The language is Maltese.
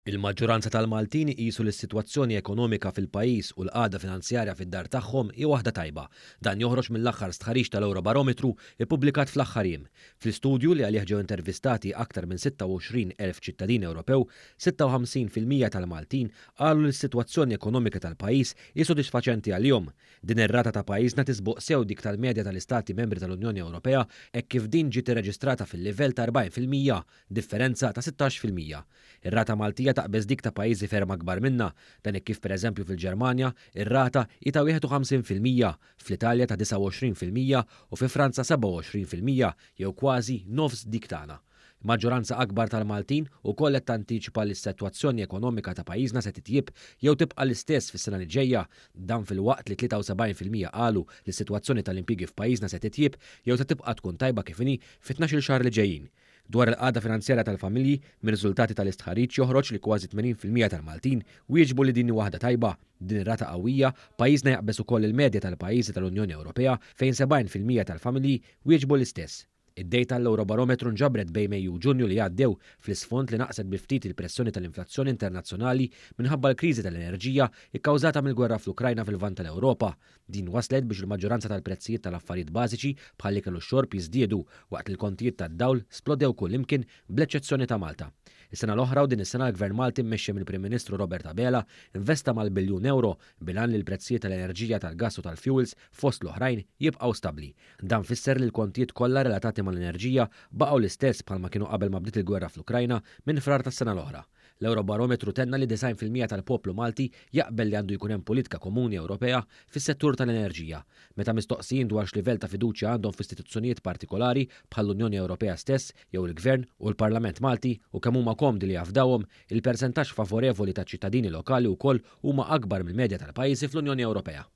Il-maġġoranza tal-Maltin qisu li s-sitwazzjoni ekonomika fil-pajjiż u l-qagħda finanzjarja fid-dar tagħhom hi waħda tajba. Dan joħroġ mill-aħħar stħarriġ tal-Eurobarometru ippubblikat fl-aħħar jiem. Fl-istudju li għalih ġew intervistati aktar minn 26,000 ċittadin Ewropew, 56% tal-Maltin qalu li s-sitwazzjoni ekonomika tal-pajjiż hi sodisfaċenti għalihom. Din ir-rata ta' pajjiżna tisbuq sew dik tal-medja tal-Istati Membri tal-Unjoni Ewropea hekk kif din ġiet irreġistrata fil-livell ta' 40%, differenza ta' 16%. Ir-rata Maltija taqbeż dik ta' pajjiżi ferm akbar minna, dan hekk kif pereżempju fil-Ġermanja ir-rata hi ta' 51%, fl-Italja ta' 29% u fi Franza 27% jew kważi nofs dik tagħna. Maġġoranza akbar tal-Maltin ukoll qed tantiċipa li s-sitwazzjoni ekonomika ta' pajjiżna se titjib jew tibqa' l-istess fis-sena li ġejja, dan filwaqt li 73% qalu li s-sitwazzjoni tal-impjiegi f'pajjiżna se titjib jew se tibqa' tkun tajba kif inhi fit-12-il xahar li ġejjin. Dwar il-qagħda finanzjarja tal-familji, mir-riżultati tal-istħarriġ joħroġ li kważi 80% tal-Maltin wieġbu li din waħda tajba. Din ir-rata qawwija pajjiżna jaqbeż ukoll il-medja tal-pajjiżi tal-Unjoni Ewropea fejn 70% tal-familji wieġbu l-istess. Id-dejta l-Eurobarometru nġabret bejn Mejju u Ġunju li għaddew fl-isfond li naqset bi ftit il-pressjoni tal-inflazzjoni internazzjonali minħabba l-kriżi tal-enerġija ikkawżata mill-gwerra fl-Ukrajna fil-lvant tal-Ewropa. Din waslet biex il-maġġoranza tal-prezzijiet tal-affarijiet bażiċi bħal ikel u x-xorb jiżdiedu waqt li l-kontijiet tad-dawl splodew kullimkien bl-eċċezzjoni ta' Malta. Is-sena l-oħra u din is-sena l-Gvern Malti mmexxi mill-Prim Ministru Robert Abela investa mal-biljun euro bilan li l-prezzijiet tal-enerġija tal-gass u tal-fuels fost l-oħrajn jibqgħu stabbli. Dan fisser li l-kontijiet kollha relatati mal-enerġija baqgħu l-istess bħalma kienu qabel ma bdiet il-gwerra fl-Ukrajna minn frar tas-sena l-oħra. L-Eurobarometru tenna li 90% tal-poplu Malti jaqbel li għandu jkun hemm politika komuni Ewropea fis-settur tal-enerġija. Meta mistoqsijin dwar x'livell ta' fiduċja għandhom f'istituzzjonijiet partikolari bħall-Unjoni Ewropea stess jew il-Gvern u l-Parlament Malti u kemm huma komdi li jafdawhom, il-persentaġġ favorevoli ta' ċittadini lokali wkoll huma akbar mill-medja tal-pajjiżi fl-Unjoni Ewropea.